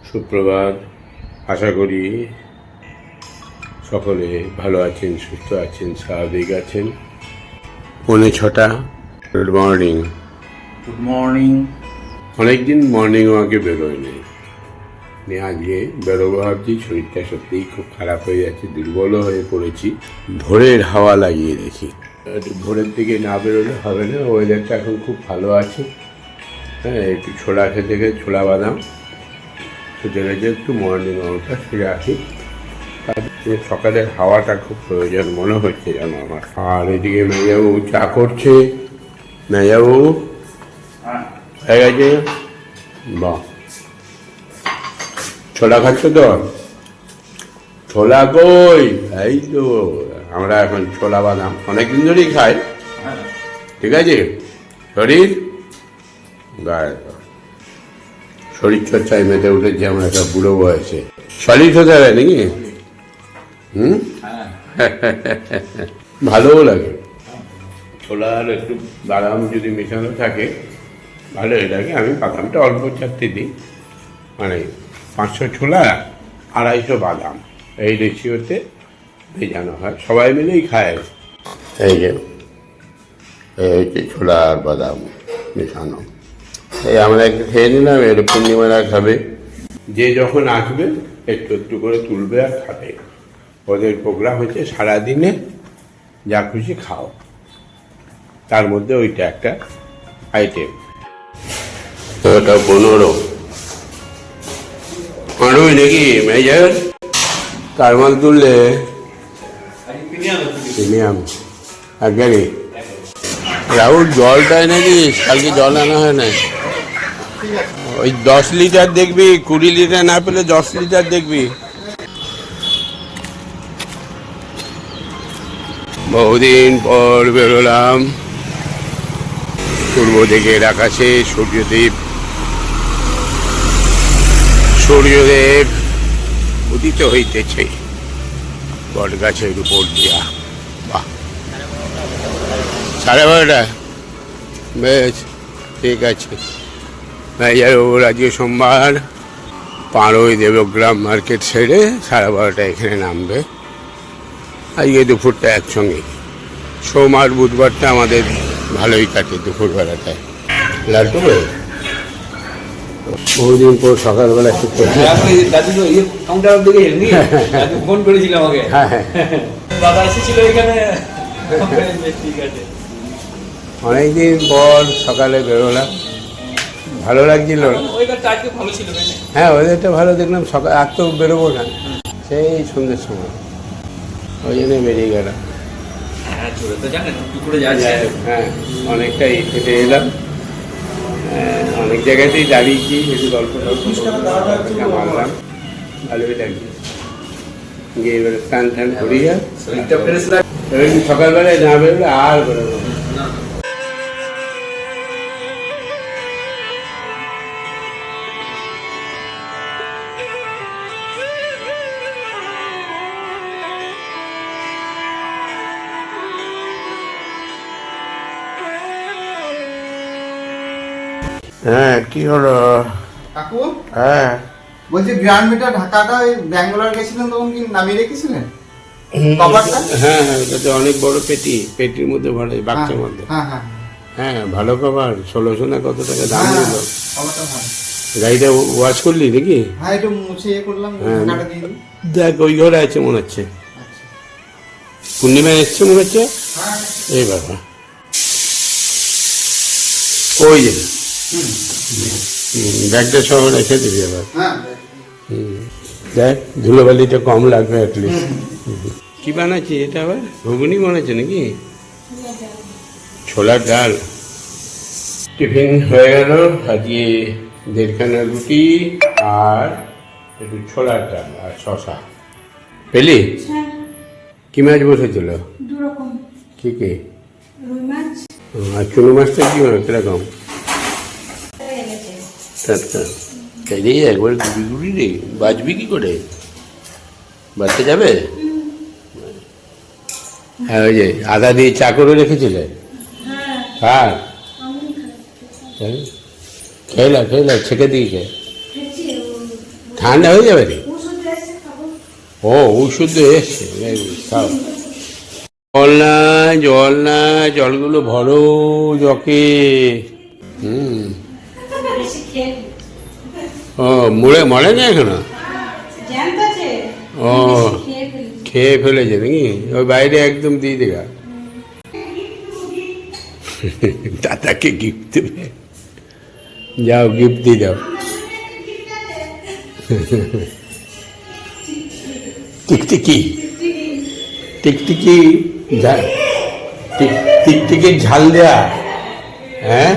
সুপ্রভাত। আশা করি সকলে ভালো আছেন, সুস্থ আছেন, স্বাভাবিক আছেন। 6:45। Good morning. Good morning. অনেকদিন মর্নিং ওয়াকে বেরোয়নি, আজকে বেরোবো ভাবছি। শরীরটা সত্যিই খুব খারাপ হয়ে যাচ্ছে, দুর্বলও হয়ে পড়েছি। ভোরের হাওয়া লাগিয়ে দেখি, ভোরের দিকে না বেরোলে হবে না। ওয়েদারটা এখন খুব ভালো আছে। হ্যাঁ, একটু ছোলা খেতে খেতে, ছোলা বাদাম খেতে খেতে একটু মর্নিং ওয়াকটা ফিরে আসি। সকালের হাওয়াটা খুব প্রয়োজন মনে হচ্ছে যেন আমার। আর এদিকে মেজাবু চা করছে। মেজাবু হয়ে গেছে? বাহ, ছোলা খাচ্ছ তো? ছোলা কই? এই তো আমরা এখন ছোলা বাদাম অনেকদিন ধরেই খাই। ঠিক আছে, শরীর গায়ে শরীর চর্চায় মেতে উঠেছে আমরা একটা বুড়ো বয়সে। সলিড হতে হবে নাকি? ভালোও লাগে। ছোলা আর একটু বাদাম যদি মেশানো থাকে ভালোই লাগে। আমি বাদামটা অল্প চারটে দিই, মানে 500 ছোলা 250 বাদাম, এই রেশিওতে ভেজানো হয়, সবাই মিলেই খায়। এই যে এই হচ্ছে ছোলা আর বাদাম মেশানো। এই আমরা একটু খেয়ে নিলাম, এর পূর্ণিমারা খাবে। যে যখন আসবে একটু একটু করে তুলবে আর খাবে। ওদের প্রোগ্রাম হচ্ছে সারাদিনে যা খুশি খাও, তার মধ্যে ওইটা একটা আইটেম। ওটা 15 আরোই নাকি মেজার কারমাল তুললে প্রিমিয়াম একবারে। রাহুল জলটায় নাকি কালকে জল আনা হয় না? ওই 10 লিটার দেখবি, 20 লিটার না পেলে 10 লিটার দেখবি। বহুদিন পর বেরোলাম। পূর্ব দিকের আকাশে সূর্যদেব উদিত হইতেছে বট গাছের উপর দিয়া। বাহ, 12:30। বেশ, ঠিক আছে। আজকে সোমবার, পাড়োই দেবগ্রাম মার্কেট সাইডে 12:30 এখানে নামবে। আজকে দুপুরটা একসঙ্গে। সোম আর বুধবারটা আমাদের ভালোই কাটে দুপুরবেলাটায়। লাড্ডু বহুদিন পর সকালবেলা ফোন করেছিল আমাকে। বাবা এসেছিল এখানে। অনেকদিন পর সকালে বেরোলাম, ভালো লাগছিল। হ্যাঁ, ওয়েদারটা ভালো দেখলাম। সকাল আর তো বেরোবো না, সেই সন্ধ্যের সময়, ওই জন্য বেরিয়ে গেলাম। হ্যাঁ, অনেকটাই হেঁটে এলাম, অনেক জায়গাতেই দাঁড়িয়েছি, একটু গল্প মারলাম, ভালোই লাগছে। গিয়ে এবারে স্নান টান করিয়া সকালবেলায় না বেরোলে আর বেরোবো না। হ্যাঁ, কি হলো কাকু? হ্যাঁ বলছি গ্র্যান্ড মিটার ঢাকাটা ওই ব্যাঙ্গালোর গেছিলেন তখন কি নামিয়ে রেখেছিলেন কভারটা? হ্যাঁ হ্যাঁ, এটা তো অনেক বড় পেটির মধ্যে ভরে, বাক্সের মধ্যে। হ্যাঁ হ্যাঁ হ্যাঁ, ভালো কভার। 1600 না কত টাকা দাম নিল। কভারটা ভালো। গাড়িটা ওয়াশ করলি নাকি? হ্যাঁ, একটু মুছে করলাম, ঢাকাটা দিয়ে দিই। দেখ, ওই ঘরে আছে মনে হচ্ছে। পূর্ণিমা এসছে মনে হচ্ছে। এই বাবা, ওই যে ব্যাগটা সহ রেখে দিবি আবার। দেখ, ধুলোবালিটা কম লাগবে অ্যাটলিস্ট। কি বানাচ্ছি এটা আবার? ঘুগনি বানাচ্ছে নাকি? ছোলার ডাল। টিফিন হয়ে গেল। আজকে 1.5খানা রুটি আর একটু ছোলার ডাল আর শশা। পেলি? কি মাছ বসেছিল? কি কি? আর চুনো মাছটা কি কিরকম? টাটকা। রে একবার গুড়ি রে, বাজবি কি করে? বাড়তে যাবে? হ্যাঁ, ওই যে আদা দিয়ে চা করে রেখেছিলে। হ্যাঁ, খেলা ছেঁকে দিয়েছে। ঠান্ডা হয়ে যাবে রে? ও ওষুধ এসছে, খাও। জল না, জলগুলো ভরো জকে। ও মরে না এখনো? ও খেয়ে ফেলেছে নাকি? ওই বাইরে একদম দিয়ে দেখা। দাদাকে গিফট দেবে, যাও গিফট দিয়ে যাও। টিকটিকি টিকটিকি টিকটিকির ঝাল দেয়া। হ্যাঁ,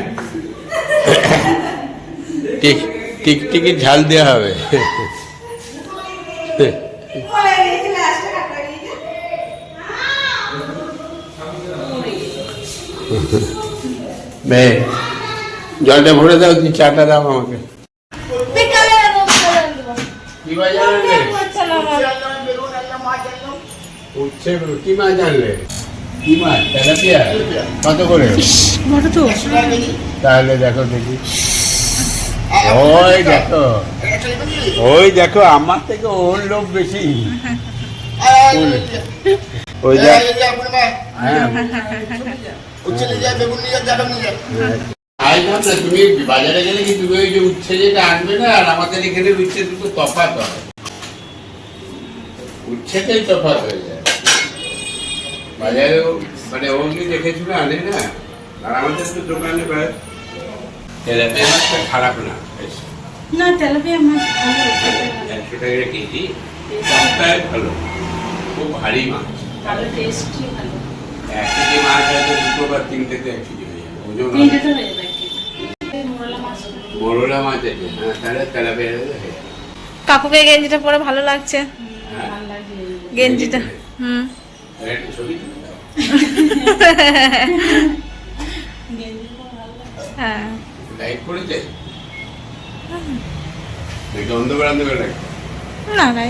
টিকটিকির ঝাল দেওয়া হবে। জলটা ভরে দাও, চাটা দাও আমাকে। কি বাজার আনলে? উচ্ছে কি মাছ আনলে? কি মাছ? তেলাপিয়া? কত করে? তাহলে দেখো দেখি। ওই দেখো আমার থেকে ওর লোক বেশি। ওই দেখ, তুমি বাজারে গেলে কি তুমি ওই যে উচ্ছে যেটা আনবে না, আর আমাদের এখানে উচ্ছে দুটো তফাৎ হয়। উচ্ছেটাই তফাৎ হয়ে যায় বাজারে, মানে ওগুলি দেখেছিল আনে না। আর আমাদের তো দোকানে তেলাপিয়া মাছটা খারাপ না, না তেলাপিয়া মাছ ভালো, 100 টাকা কেজি, সবটাই ভালো, খুব ভারী মাছ, ভালো টেস্টি, ভালো 1 কেজি মাছ হয়তো 2 বা 3 1 কেজি হয়ে যাবে ওজন। 3 তো হয়ে যাবে। মোরলা মাছ আছে, হ্যাঁ, তাহলে তেলাপিয়া। কাকুকে গেঞ্জিটা পরে ভালো লাগছে, ভালো লাগে গেঞ্জিটা। ছবি হ্যাঁ, লাইট পড়েছে নাকি অন্ধকার অন্ধকার লাগছে? না না,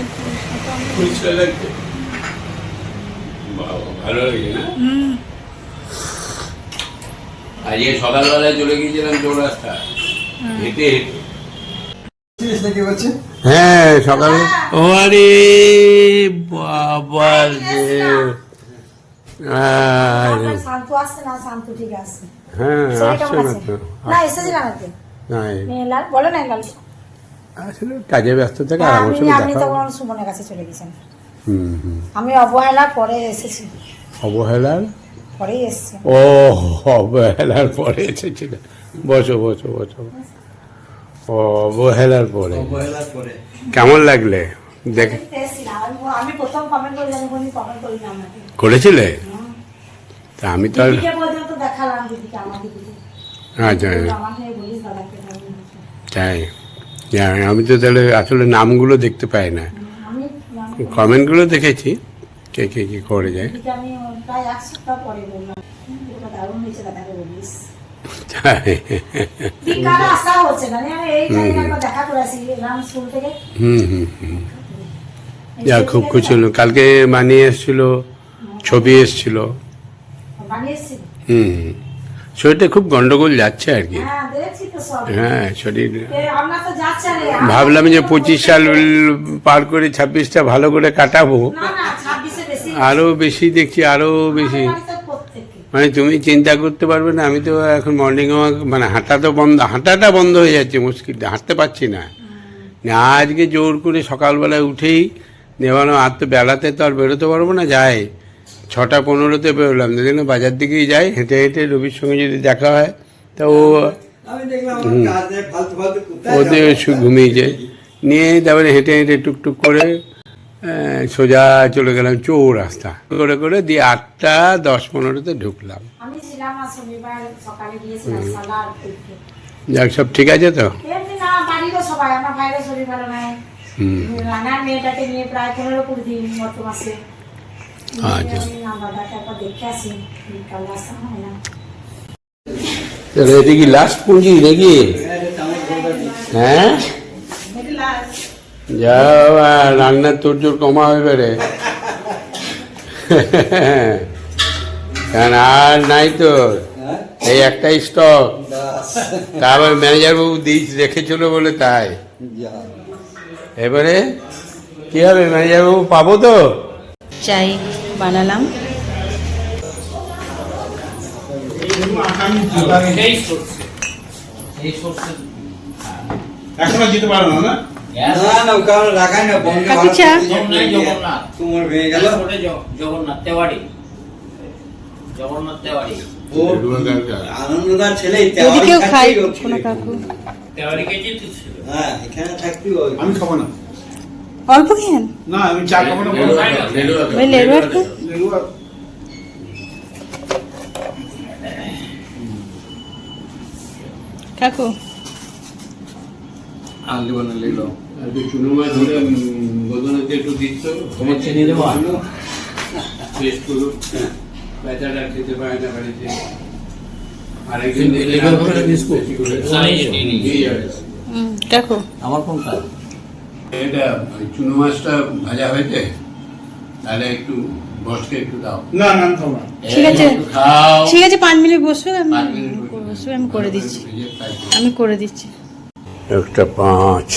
পরিষ্কার লাগছে, ভালো লাগছে না? আজকে সকালবেলায় চলে গিয়েছিলাম চৌরাস্তা হেঁটে হেঁটে। হ্যাঁ সকালে। ও আরে বাবা রে, শান্তু আসছে না? শান্তু ঠিক আছে। হ্যাঁ আসছে না তো। না এসেছে জানাতে নাই, লাল বলো না লাল। আসলে কাজে ব্যস্ত থাকে, আর আমার আপনি সঙ্গে আপনি দেখা তো হয় না। সুমনের কাছে চলে গেছেন। হুম। আমি অবহেলার পরে এসেছি, অবহেলার পরেই এসেছি। ও অবহেলার পরে এসেছিল। বসো বসো বসো। ও অবহেলার পরে কেমন লাগলে দেখে? আমি প্রথম কমেন্ট করি, আমি কোনো কমেন্ট করি না আপনাকে। করেছিলে? তা আমি তো আর, দিদিকে পর্যন্ত দেখালাম, দিদিকে আমার দিদিকে। আচ্ছা আমাকে বলিস দাদাকে। তাই? হ্যাঁ, আমি তো তাহলে আসলে নামগুলো দেখতে পাই না, আমি কমেন্টগুলো দেখেছি কে কে কি করে যায়। দিদিকে আমি প্রায় 1 সপ্তাহ পরে বললাম, এটা দারুণ হয়েছে, দাদাকে বলিস। তাই? বিকালে আসা হচ্ছে না, আমি এই টাইমে দেখা করেছি রাম স্কুল থেকে। হুম। যা খুব খুশি হলো। কালকে মানিয়ে এসছিল, ছবি এসছিল। বানিয়েছি। শরীরটা খুব গন্ডগোল যাচ্ছে আর কি। হ্যাঁ দেখছি তো সব। হ্যাঁ শরীর, আমরা তো যাচ্ছে রে। ভাবলাম যে 25 সাল পার করে 26টা ভালো করে কাটাবো, না না 26 বেশি। আরো বেশি দেখছি, আরো বেশি। প্রত্যেককে মানে তুমি চিন্তা করতে পারবে না, আমি তো এখন মর্নিং ওয়াক, মানে হাঁটাটা বন্ধ হয়ে যাচ্ছে, মুশকিল, হাঁটতে পারছি না। আজকে জোর করে সকালবেলায় উঠেই নেওয়ানো, আর তো বেলাতে তো আর বেরোতে পারবো না, যাই 6টা 15-তে বেরোলাম, দেখলাম বাজার দিকেই যাই হেঁটে হেঁটে, রবির সঙ্গে যদি দেখা হয় তা ও ওদের ঘুমিয়ে যায়, নিয়ে তারপরে হেঁটে হেঁটে টুকটুক করে সোজা চলে গেলাম চৌরাস্তা করে করে, দিয়ে 8টা 10-15-তে ঢুকলাম। আমি ছিলাম না শনিবার সকালে গিয়েছিলাম সালার করতে। যাক, সব ঠিক আছে তো? এমনি না বাড়িরও সবাই, আমার ভাইয়ের শরীর ভালো নাই। রানার মেয়েটাকে নিয়ে প্রায় 15-20 দিন গত মাসে। আচ্ছা, দাদাকে একবার দেখে আসি, কাল আসা হয় না। তাহলে এটা কি লাস্ট পুঁজি নাকি? হ্যাঁ, যাও, রান্নার তোর জোর কমা হয়ে বেড়ে, কারণ আর নাই তোর, এই একটাই স্টক। তারপর ম্যানেজার বাবু রেখেছিল বলে তাই এবারে কি হবে ম্যানেজারবাবু, পাবো তো? চাই বানালাম। এখনো যেতে পারো না না? কাকু চা। জগন্নাথ তেওয়ারি। আনন্দদার ছেলে যদি কেউ খায় কোনো কাকু তেওয়ারি কে যেতে ছিল। হ্যাঁ এখানে থাকবি আমি খাবো না। অল্প খেয়েন। না আমি চা খাবো না। ওই লেবু একটু। কাকু আলু বানালে লো। চুনো মাছ ধরে গোদনাতে একটু দিচ্ছ, তোমার চিনি দেবো? টেস্ট করো। বেচারা খেতে পারে না বাড়িতে। আরেকজন লেবুর ঘরে বিস্কুট। কাকু আমার কোনটা? এটা চুনো মাছটা ভাজা হয়েছে, তাহলে একটু বসকে একটু দাও। না না আমি খাবো না। ঠিক আছে। একটু খাও। ঠিক আছে 5 মিনিট বসবে, 5 মিনিট বসবে, আমি করে দিচ্ছি। ভেজে ফ্রাই করো। আমি করে দিচ্ছি। একটা 5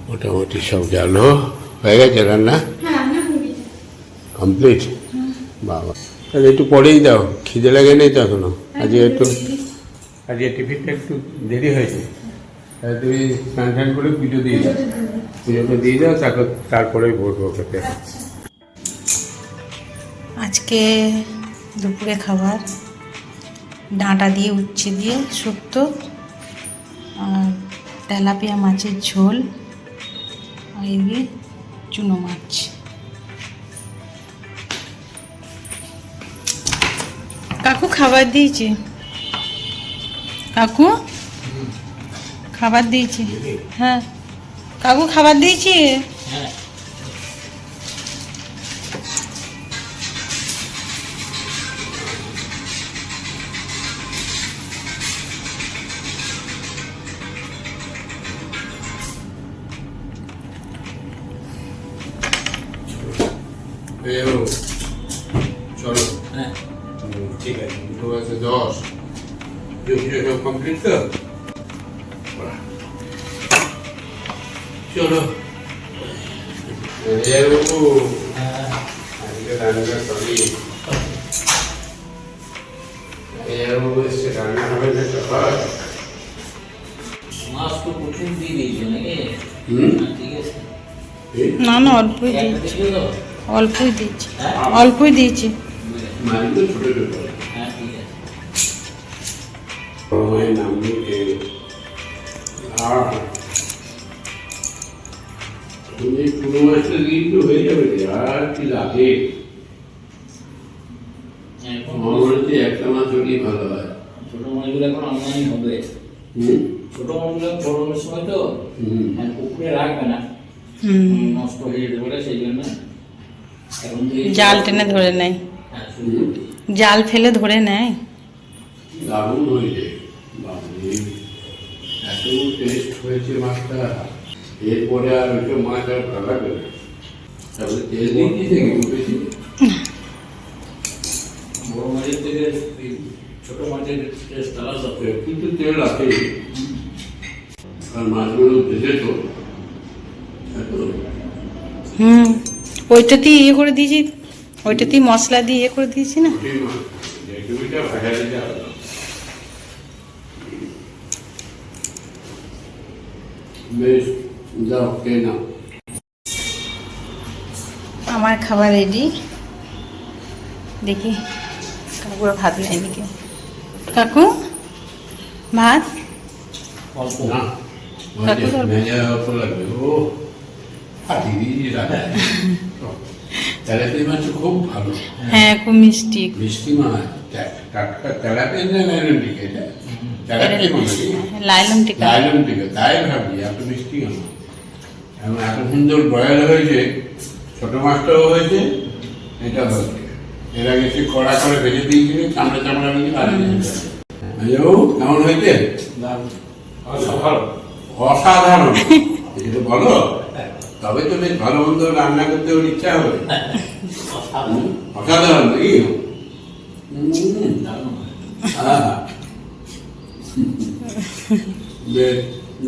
মোটামুটি সব জানো হয়ে গেছে রান্না কমপ্লিট। বাবা তাহলে একটু পরেই দাও, খিদে লাগে নেই তো এখনো। আজকে টিফিনটা একটু দেরি হয়েছে, তাহলে তুমি স্নান টান করে পুজো দিয়ে দাও, পুজোটা দিয়ে দাও, তারপরেই বসবো খেতে। আজকে দুপুরে খাবার ডাঁটা দিয়ে উচ্ছে দিয়ে শুক্তো, আর তেলাপিয়া মাছের ঝোল, আর এদিকে চুনো মাছ। কাকু খাবার দিয়েছি, কাকু খাবার দিয়েছি। হ্যাঁ কাকু খাবার দিয়েছি। হ্যাঁ। চলো হ্যাঁ। ঠিক আছে, 10 পুজো সব কমপ্লিট তো? চলো বাবু, আজকে রান্না করি। বাবু এসে রান্না হবে না সকাল। মাছ তো প্রচুর দিয়ে দিয়েছে নাকি? ঠিক আছে। না না অল্পই একটা দিয়েছি, ছিল তো? অল্পই দিয়েছি, হ্যাঁ? অল্পই দিয়েছি। মাছগুলো ছোট ছোট। হ্যাঁ ঠিক আছে। গরমের নাম নিয়ে আর তুমি পুরো মাছটা দিয়ে তো হয়ে যাবে রে, আর কি লাগে? এখন আমার মনে হচ্ছে একটা মাছ হলেই ভালো হয়। ছোট মাছগুলো এখন আমদানি হবে। হুম ছোট মাছগুলো গরমের সময় তো আর পুকুরে রাখবে না, নষ্ট হয়ে যেতে পারে, সেই জন্য এখন জাল টেনে ধরে নেয়, হ্যাঁ শুরু করে দিই। জাল ফেলে ধরে নেয়। দারুণ হয়েছে, বাবরে এত টেস্ট হয়েছে মাছটা। এরপরে আর ওইসব মাছ আর ভালো লাগবে না। তারপরে তেল দিয়ে দিয়েছে কিন্তু বেশি। বড় মাছের থেকে এই ছোট মাছের টেস্ট আলাদা। কিন্তু তেল আছে, আর মাছগুলো ভেজেছো এত ওইটাতেই ইয়ে করে দিয়েছি, ওইটাতেই মশলা দিয়ে ইয়ে করে দিয়েছি না। মোটেই মাছ যেটুকুটা ভাজা দিতে হবে। বেশ যাও খেয়ে নাও। আমার খাবার রেডি। দেখি কাকুর ভাত নেয়নি কেউ। কাকু ভাত অল্প না কাকু তো অল্প। ভেজা অল্প লাগবে। ও ফাটিয়ে দিয়েছি রাখা। তেলাপিয়া মাছ খুব ভালো, হ্যাঁ খুব মিষ্টি। মিষ্টি মাছ, টাটকা তেলাপিয়া না লাইলন টিকা, এটা তেলাপিয়া মাছ লাইলন টিকা। লাইলন টিকা, তাই ভাবি এত মিষ্টি কেন? এবং এত সুন্দর বয়াল হয়েছে, ছোট মাছটাও হয়েছে, এটা হয়েছে। এর আগে সে কড়া করে ভেজে দিয়েছিল, চামড়া চামড়া ভেজে ভালো কেমন হয়েছে? অসাধারণ। এটা বলো, তবে তো বেশ ভালো মন্দ রান্না করতে ওর ইচ্ছা হবে। অসাধারণ নাকি? আহা। বেশ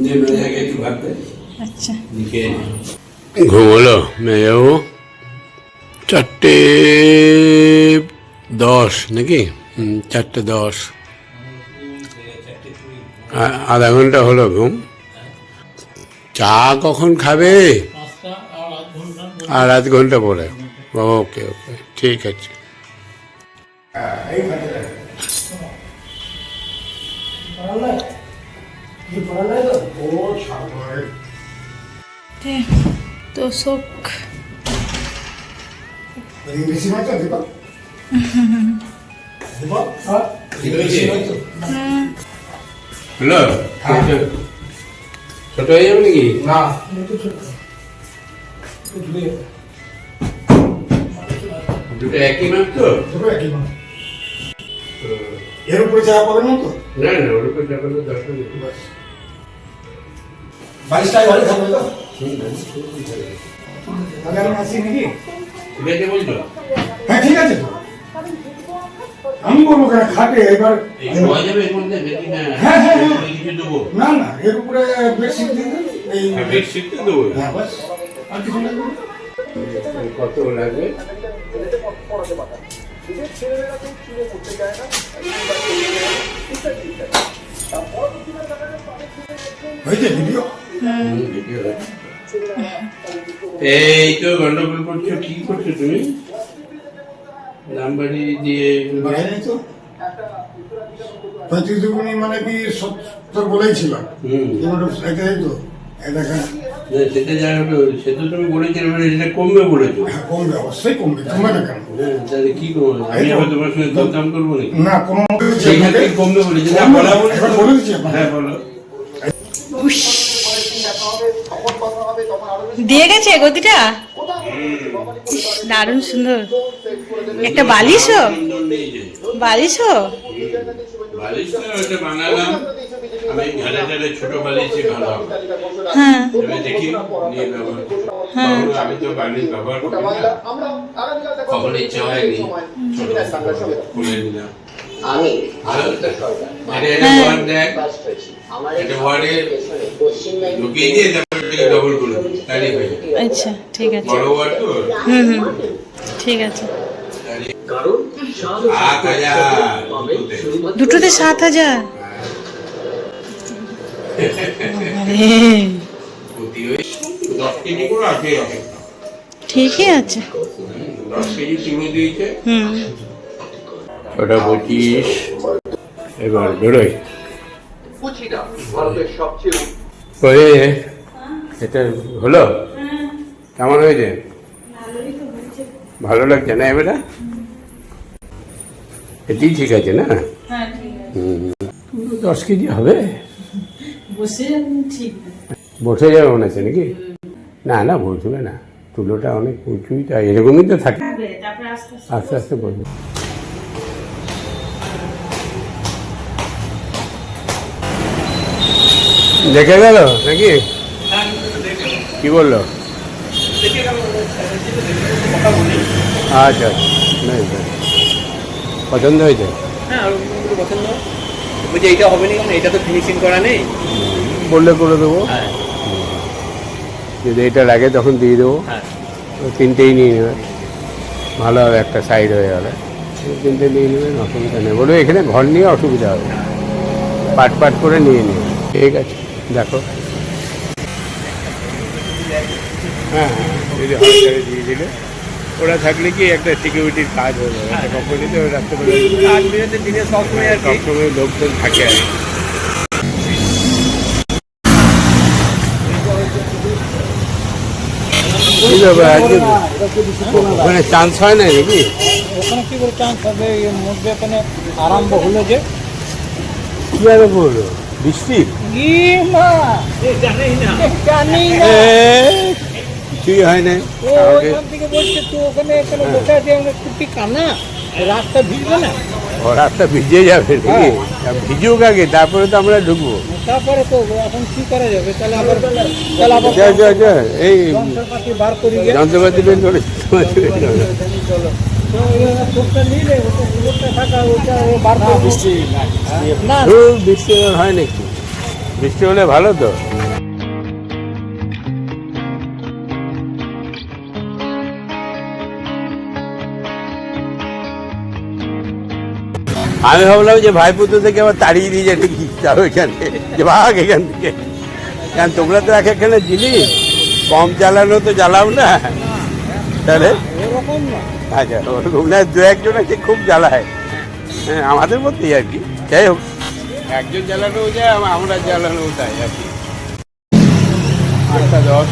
যে মেয়েকে একটু ভাবতে আচ্ছা ঘুমলো মেয়েও 4:10 নাকি 4:10 আধা ঘন্টা হলো ঘুম। চা কখন খাবে? 5টা আর 8 ঘন্টা আর আধ ঘন্টা পরে। ওকে ওকে ঠিক আছে। তোষক হ্যালো ছোট হয়ে যাবে নাকি? না দুটো একই মাপ তো? এর উপরে চাপা পাবেন না তো? না না ওর উপর চাপানোর দরকার নেই। বালিশটাই ভালো থাকবে তো? তাহলে আমি আসি নাকি? ঠিক আছে বলছো? হ্যাঁ ঠিক আছে তো। আমি বলবো কেন খাটে এবার এই শোয়া যাবে এর মধ্যে নাকি না? হ্যাঁ, হ্যাঁ, হ্যাঁ। এর মধ্যে কিছু দেবো? না না এর উপরে বেডশিট দিয়ে দেন। এই হ্যাঁ বেডশিট তো দেবো। হ্যাঁ বাস আর কিছু লাগবে না। কত লাগবে? হয়েছে ভিডিও? এই তো গন্ডগোল করছো, কি করছো তুমি? নাম্বারই দিয়ে বাড়াই নাই তো 35 দুগুনি মানে কি 70 বলেছিল এবার এটাই তো এটা না, সেটা যা হলো সে তো তুমি বলেছিলে মানে সেটা কমবে বলেছো। কমবে অবশ্যই কমবে কমবে না কেন হ্যাঁ তাহলে কি করবো? আমি আবার তোমার সঙ্গে দরদাম করবো নাকি? না কোনো মতে সেই ক্ষেত্রে কমবে বলেছে না বলা বলে এবার বলে দিচ্ছি আপনাকে। হ্যাঁ বলো। দিয়ে গেছে গদিটা দারুণ সুন্দর। একটা বালিশও বালিশও বালিশটা ওটা বানালাম আমি ঘরে ঘরে ছোট বালিশই ভালো হবে। হ্যাঁ এবার দেখি নিয়ে ব্যবহার করবো। কখনো আমি তো বালিশ ব্যবহার করি না, কখনো ইচ্ছা হয়নি ছোট খুলে নিলাম। ভালো তো? এটা ওয়ার্ড দেখ, এটা ওয়ার্ডে ঢুকিয়ে দিয়ে তারপরে ডবল করে দিই, তাহলেই হয়ে যাবে। আচ্ছা ঠিক আছে বড় ওয়ার্ড তো হুম হুম ঠিক আছে। 7,000 দুটোতে 7,000 প্রতি ওই 10 কেজি করে আছে। ঠিকই আছে 10 কেজি তুলে দিয়েছে। হুম ওটা 25 এবার বেরোয় ওই এটা হলো কেমন হয়েছে? ভালো লাগছে না এবারে? এটি ঠিক আছে না? 10 কেজি হবে বসে যাবে মনে হচ্ছে নাকি? না না বসবে না, তুলোটা অনেক উঁচুই, তাই এরকমই তো থাকে, আস্তে আস্তে বসবে। দেখে গেল নাকি? কি বললো? আচ্ছা বেশ বেশ। পছন্দ হয়েছে? হ্যাঁ আর ওগুলো পছন্দ বলছি এইটা হবে না কেন, এটা তো ফিনিশিং করা নেই। বললে করে দেবো, হ্যাঁ যদি এটা লাগে তখন দিয়ে দেবো। হ্যাঁ ওই তিনটেই নিয়ে নেবে, ভালো হবে, একটা সাইড হয়ে গেলে তিনটে নিয়ে নেবেন, অসুবিধা নেই। বলবে এখানে ঘর নিয়ে অসুবিধা হবে, পাট পাট করে নিয়ে নেবে। ঠিক আছে দেখো। হ্যাঁ হ্যাঁ যদি হসপিটালে দিয়ে দিলে ওরা থাকলে কি একটা সিকিউরিটির কাজ হয়ে যাবে, একটা কোম্পানিতে ওই রাত্রেবেলা আজ বিরতে দিনে সবসময় আর কি সবসময় লোকজন থাকে আর কি। কি ব্যাপার আজকে ওখানে চান্স হয় না নাকি? ওখানে কি করে চান্স হবে? এর মধ্যে এখানে আরম্ভ হলো যে কি আর বললো বৃষ্টি জানি না কিছুই হয় না। ও ওইখান থেকে বলছে তো ওখানে এখানে বসে আছে টুটি কানা রাস্তা ভিজবে না, ও রাস্তা ভিজে যাবে নাকি? ভিজুক আগে তারপরে তো আমরা ঢুকবো। তারপরে তো এখন কি করা যাবে? তাহলে আবার যা যা যা এই যন্ত্রপাতি বার করি গে। যন্ত্রপাতি বের করে চলো তো ওটা নিলে ওটা থাকা ওটা বার করে বৃষ্টি না বৃষ্টি হয় নাকি? বৃষ্টি হলে ভালো তো। আমি ভাবলাম যে ভাইপুতো থেকে আবার তাড়িয়ে দিয়ে যেতে কি যাবো এখানে, যে ভাগ এখান থেকে, কারণ তোমরা তো এক একখানে জিনিস কম জ্বালানো তো জ্বালাও না, তাহলে এরকম না। আচ্ছা ওরকম না, দু একজন আছে খুব জ্বালায়, হ্যাঁ আমাদের মধ্যেই আর কি। যাই হোক, একজন জ্বালানো যায়, আমরা জ্বালানো তাই আর কি। 8:10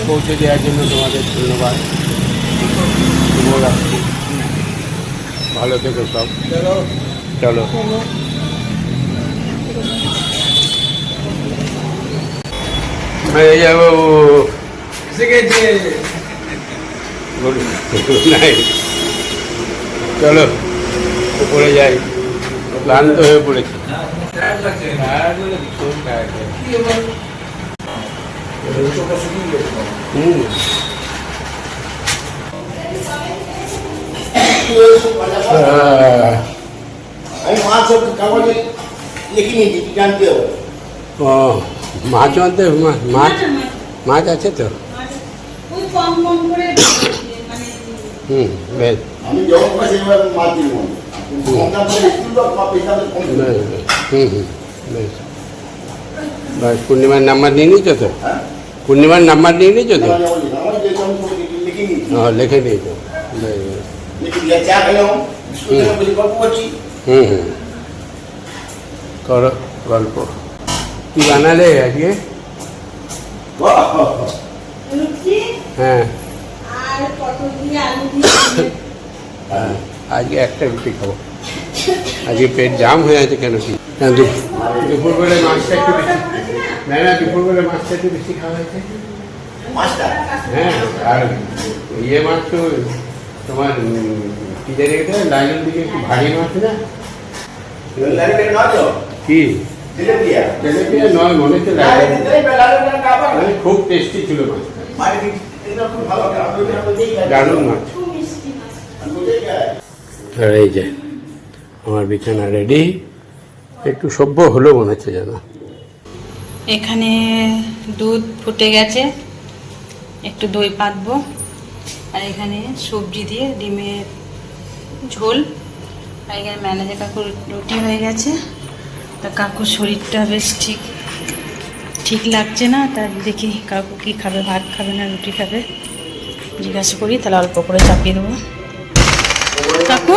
পৌঁছে দেওয়ার জন্য তোমাদের ধন্যবাদ। শুভরাত্রি, ভালো থেকো সব। চলো হয়ে যাবো। চলো উপরে যাই, ক্লান্ত হয়ে পড়েছি। ও মাছ আনতে, মাছ মাছ আছে তো? বেশ আমি যখন পাই সেভাবে মাছ দিব কম দাম করে একটু তো পয়সা কম বেশ বেশ পূর্ণিমার নাম্বার নিয়ে নিয়েছো তো? পূর্ণিমার নাম্বার নিয়ে নিয়েছো তো? আমার যে আমি লিখে নিই লিখে নিয়েছো, লিখে দিয়ে চা খেলাম বিস্কুট বলি গল্প করছি। করো গল্প। কি বানালে আজকে? হ্যাঁ আজকে একটা রুটি খাবো, আজকে পেট জাম হয়ে আছে। কেন কি দুপুরবেলায় মাছটা একটু বেশি, না না দুপুরবেলায় মাছটা একটু বেশি খাওয়া হয়েছে। মাছটা হ্যাঁ আর ইয়ে মাছ তো তোমার কি জানি এটা লাইনের দিকে একটু ভারী মাছ না লাগে না তো কি তেলেপিয়া তেলেপিয়া নয়, মনে হচ্ছে মানে খুব টেস্টি ছিল মাছটা, মানে এটা খুব ভালো দারুণ মাছ। আর এই যে আমার বিছানা রেডি, একটু সভ্য হলো মনে হচ্ছে যেন। এখানে দুধ ফুটে গেছে, একটু দই পাতবো, আর এখানে সবজি দিয়ে ডিমের ঝোল, আর এখানে ম্যানেজার কাকুর রুটি হয়ে গেছে। তা কাকুর শরীরটা বেশ ঠিক লাগছে না, তার দেখি কাকু কি খাবে, ভাত খাবে না রুটি খাবে, জিজ্ঞাসা করি, তাহলে অল্প করে চাপিয়ে দেবো। কাকু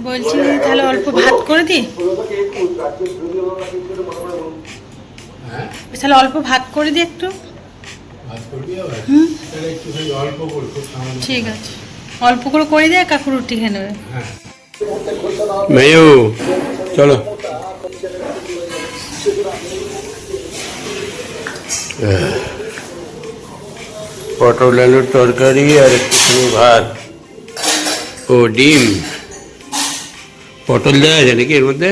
বলছি তাহলে অল্প ভাত করে দিই, তাহলে অল্প ভাত করে দিই একটু। ঠিক আছে, অল্প করে দিয়ে কাকু রুটি খেয়ে নেবে। মেয়ু চলো, পটল আলুর তরকারি আর একটু ভাত ও ডিম। পটল দেওয়া আছে নাকি এর মধ্যে?